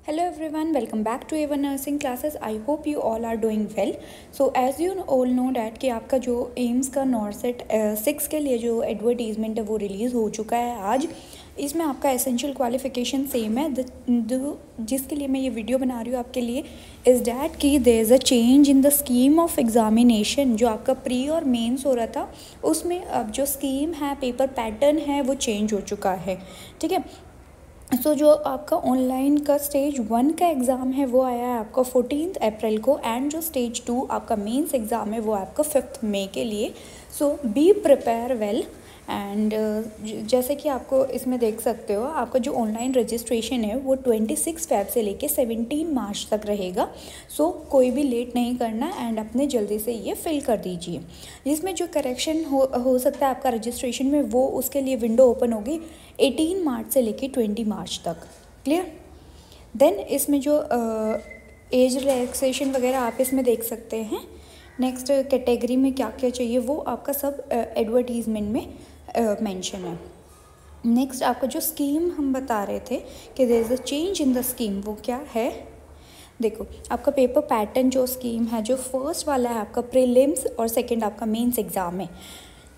Hello everyone, welcome back to Ava Nursing Classes. I hope you all are doing well. So as you all know that कि आपका जो AIIMS का नॉर्सेट 6 के लिए जो advertisement है वो रिलीज़ हो चुका है आज. इसमें आपका एसेंशियल क्वालिफ़िकेशन सेम है. जिसके लिए मैं ये वीडियो बना रही हूँ आपके लिए इज़ डैट कि there is a change in the scheme of examination. जो आपका प्री और मेंस हो रहा था उसमें अब जो स्कीम है, पेपर पैटर्न है, वो चेंज हो चुका है. ठीक है. जो आपका ऑनलाइन का स्टेज 1 का एग्ज़ाम है वो आया है आपका 14 अप्रैल को. एंड जो स्टेज 2 आपका मेंस एग्ज़ाम है वो आपका 5 मई के लिए. Be prepare well. एंड जैसे कि आपको इसमें देख सकते हो, आपका जो ऑनलाइन रजिस्ट्रेशन है वो 26 फ़रवरी से लेके 17 मार्च तक रहेगा. कोई भी लेट नहीं करना एंड अपने जल्दी से ये फिल कर दीजिए. इसमें जो करेक्शन हो सकता है आपका रजिस्ट्रेशन में, वो उसके लिए विंडो ओपन होगी 18 मार्च से लेके 20 मार्च तक. क्लियर. देन इसमें जो एज रिलैक्सेशन वगैरह आप इसमें देख सकते हैं. नेक्स्ट कैटेगरी में क्या क्या चाहिए वो आपका सब एडवर्टीज़मेंट में मेंशन है. नेक्स्ट आपका जो स्कीम हम बता रहे थे कि there is a change in the scheme, वो क्या है देखो. आपका पेपर पैटर्न जो स्कीम है, जो फर्स्ट वाला है आपका प्रीलिम्स और सेकंड आपका मेंस एग्ज़ाम है.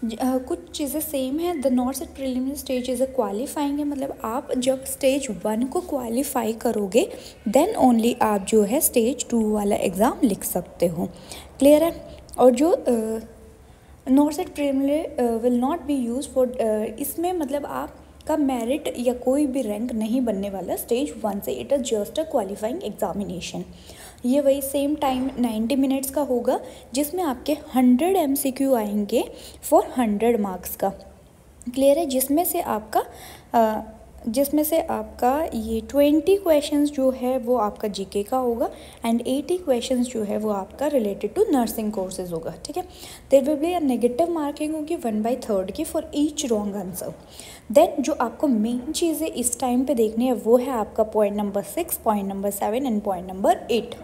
कुछ चीज़ें सेम है. The not set preliminary stage is a qualifying है. मतलब आप जब स्टेज 1 को क्वालिफाई करोगे देन ओनली आप जो है स्टेज 2 वाला एग्ज़ाम लिख सकते हो. क्लियर है. और जो not set preliminary will not be use for, इसमें मतलब आपका मेरिट या कोई भी रैंक नहीं बनने वाला स्टेज 1 से. It is just a qualifying examination. ये वही सेम टाइम 90 मिनट्स का होगा जिसमें आपके 100 MCQ आएंगे फॉर 100 मार्क्स का. क्लियर है. जिसमें से आपका ये 20 क्वेश्चंस जो है वो आपका जीके का होगा एंड 80 क्वेश्चंस जो है वो आपका रिलेटेड टू नर्सिंग कोर्सेज होगा. ठीक है. There will be a negative marking होगी 1/3 की for each wrong answer. Then जो आपको मेन चीज़ें इस टाइम पे देखनी है वो है आपका point number 6, point number 7 and point number 8.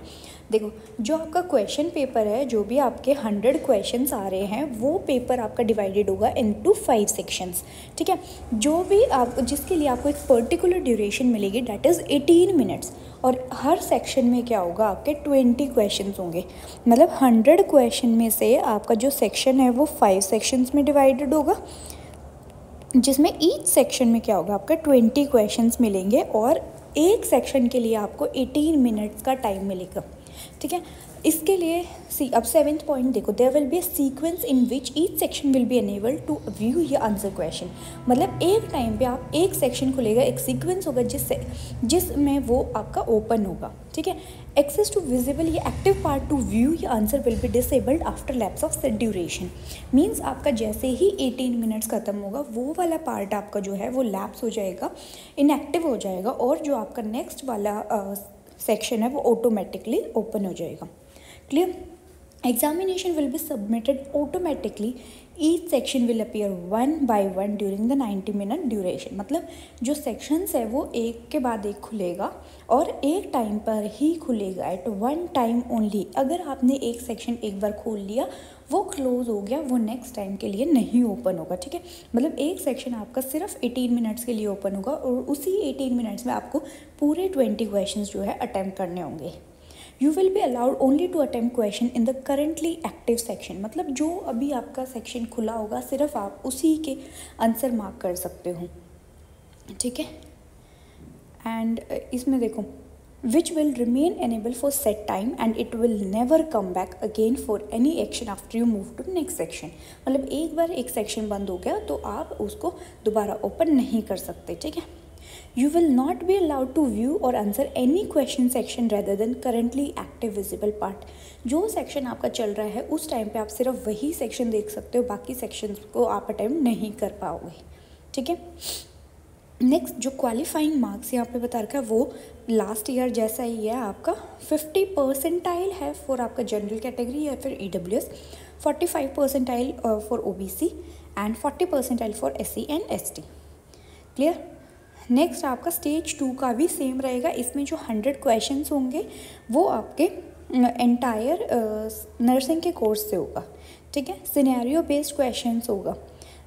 देखो, जो आपका क्वेश्चन पेपर है, जो भी आपके 100 क्वेश्चंस आ रहे हैं वो पेपर आपका डिवाइडेड होगा इनटू 5 सेक्शंस. ठीक है. जो भी आप जिसके लिए आपको एक पर्टिकुलर ड्यूरेशन मिलेगी डैट इज़ 18 मिनट्स. और हर सेक्शन में क्या होगा, आपके 20 क्वेश्चंस होंगे. मतलब 100 क्वेश्चन में से आपका जो सेक्शन है वो 5 सेक्शंस में डिवाइडेड होगा, जिसमें ईच सेक्शन में क्या होगा, आपका 20 क्वेश्चंस मिलेंगे और एक सेक्शन के लिए आपको 18 मिनट्स का टाइम मिलेगा. ठीक है. इसके लिए अब 7th पॉइंट देखो. There will be a sequence in which each section will be enable to view या आंसर क्वेश्चन. मतलब एक टाइम पे आप एक सेक्शन खुलेगा, एक सीक्वेंस होगा जिसमें वो आपका ओपन होगा. ठीक है. एक्सेस टू विजिबल या एक्टिव पार्ट टू व्यू या answer will be disabled after lapse of set duration. Means आपका जैसे ही 18 मिनट्स खत्म होगा वो वाला पार्ट आपका जो है वो लैप्स हो जाएगा, इनएक्टिव हो जाएगा, और जो आपका नेक्स्ट वाला सेक्शन है वो ऑटोमेटिकली ओपन हो जाएगा. Clear. Examination will be submitted automatically. Each section will appear 1 by 1 during the 90 minute duration. मतलब जो सेक्शंस है वो एक के बाद एक खुलेगा और एक टाइम पर ही खुलेगा, एट वन टाइम ओनली. अगर आपने एक सेक्शन एक बार खोल लिया, वो क्लोज हो गया, वो नेक्स्ट टाइम के लिए नहीं ओपन होगा. ठीक है. मतलब एक सेक्शन आपका सिर्फ 18 मिनट्स के लिए ओपन होगा और उसी 18 मिनट्स में आपको पूरे 20 क्वेश्चंस जो है अटैम्प्ट करने होंगे. You will be allowed only to attempt question in the currently active section. मतलब जो अभी आपका सेक्शन खुला होगा सिर्फ आप उसी के आंसर मार्क कर सकते हो. ठीक है. एंड इसमें देखो, which will remain enabled for set time and it will never come back again for any action after you move to next section. मतलब एक बार एक सेक्शन बंद हो गया तो आप उसको दोबारा ओपन नहीं कर सकते. ठीक है. You will not be allowed to view or answer any question section rather than currently active visible part. जो सेक्शन आपका चल रहा है उस टाइम पे आप सिर्फ वही सेक्शन देख सकते हो, बाकी सेक्शंस को आप अटेम्प्ट नहीं कर पाओगे. ठीक है. नेक्स्ट जो क्वालिफाइंग मार्क्स यहाँ पे बता रखा है वो लास्ट ईयर जैसा ही है. आपका 50 परसेंटाइल है फॉर आपका जनरल कैटेगरी या फिर EWS, 45 percentile for OBC and 40 percentile for SC and ST. Clear. Next आपका स्टेज 2 का भी सेम रहेगा. इसमें जो 100 क्वेश्चंस होंगे वो आपके एंटायर नर्सिंग के कोर्स से होगा. ठीक है. सिनेरियो बेस्ड क्वेश्चंस होगा.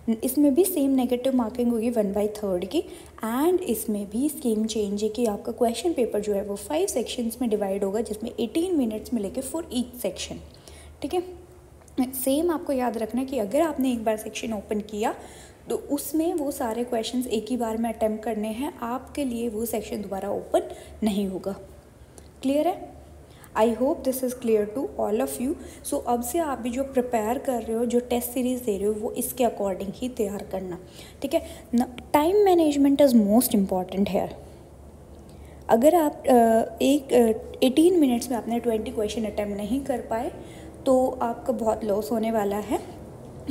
इसमें भी सेम नेगेटिव मार्किंग होगी 1/3 की। एंड इसमें भी सेम चेंज है कि आपका क्वेश्चन पेपर जो है वो 5 सेक्शंस में डिवाइड होगा, जिसमें 18 मिनट्स मिलेंगे फॉर ईच सेक्शन। ठीक है, सेम आपको याद रखना है कि अगर आपने एक बार सेक्शन ओपन किया तो उसमें वो सारे क्वेश्चंस एक ही बार में अटैम्प्ट करने हैं, आपके लिए वो सेक्शन दोबारा ओपन नहीं होगा। क्लियर है? I hope this is clear to all of you. So अब से आप भी जो प्रिपेयर कर रहे हो, जो टेस्ट सीरीज़ दे रहे हो, वो इसके अकॉर्डिंग ही तैयार करना। ठीक है ना, time management is most important hair. अगर आप 18 मिनट्स में आपने 20 क्वेश्चन अटैम्प्ट नहीं कर पाए तो आपका बहुत लॉस होने वाला है।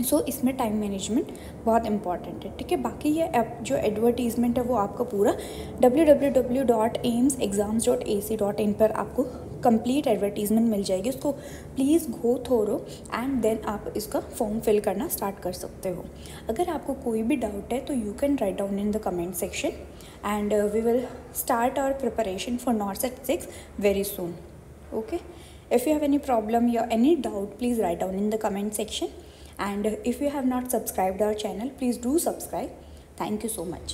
सो इसमें टाइम मैनेजमेंट बहुत इंपॉर्टेंट है। ठीक है, बाकी ये जो एडवर्टीज़मेंट है वो आपका पूरा www.aimsexams.ac.in पर आपको कंप्लीट एडवर्टीज़मेंट मिल जाएगी। उसको please go through and then आप इसका फॉर्म फिल करना स्टार्ट कर सकते हो। अगर आपको कोई भी डाउट है तो you can write down in the comment section and we will start our preparation for NORCET 6 very soon. Okay, if you have any problem or any doubt, please write down in the comment section, and if you have not subscribed our channel, please do subscribe. Thank you so much.